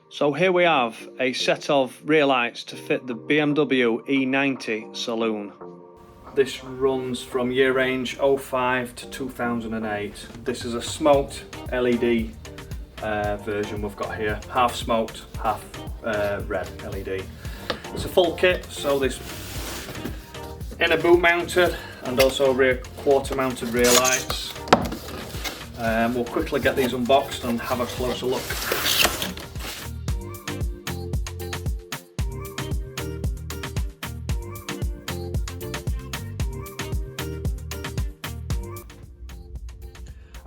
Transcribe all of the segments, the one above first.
So here we have a set of rear lights to fit the BMW E90 Saloon. This runs from year range 05 to 2008. This is a smoked LED version we've got here, half smoked, half red LED. It's a full kit, so this inner boot mounted and also rear quarter mounted rear lights. We'll quickly get these unboxed and have a closer look.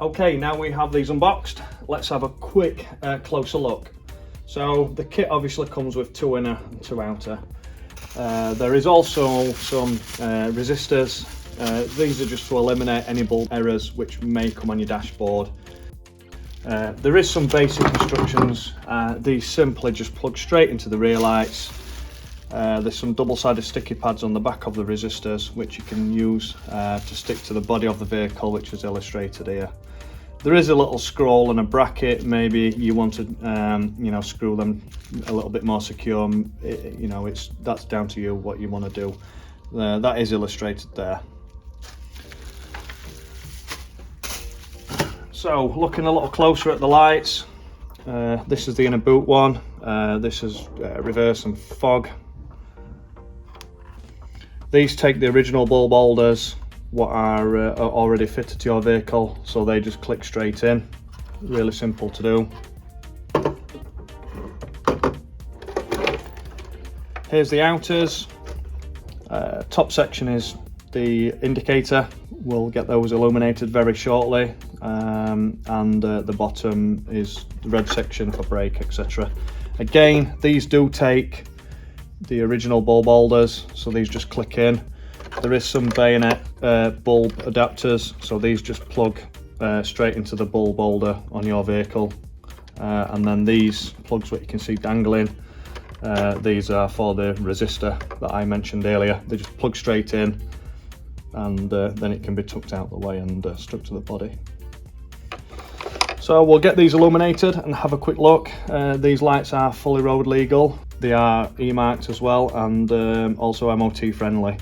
Okay, now we have these unboxed, let's have a quick closer look. So the kit obviously comes with two inner and two outer. There is also some resistors. These are just to eliminate any bulb errors which may come on your dashboard. There is some basic instructions. These simply just plug straight into the rear lights. There's some double-sided sticky pads on the back of the resistors which you can use to stick to the body of the vehicle, which is illustrated here. There is a little scroll and a bracket. Maybe you want to screw them a little bit more secure. That's down to you what you want to do. That is illustrated there. So looking a little closer at the lights, this is the inner boot one. This is reverse and fog. These take the original bulb holders, what are already fitted to your vehicle, so they just click straight in. Really simple to do. Here's the outers. Top section is the indicator. We'll get those illuminated very shortly, and the bottom is the red section for brake, etc. Again, these do take the original bulb holders, so these just click in. There is some bayonet bulb adapters, so these just plug straight into the bulb holder on your vehicle, and then these plugs, what you can see dangling, these are for the resistor that I mentioned earlier. They just plug straight in, and then it can be tucked out the way and stuck to the body. So we'll get these illuminated and have a quick look. These lights are fully road legal. They are E-marked as well, and also MOT friendly.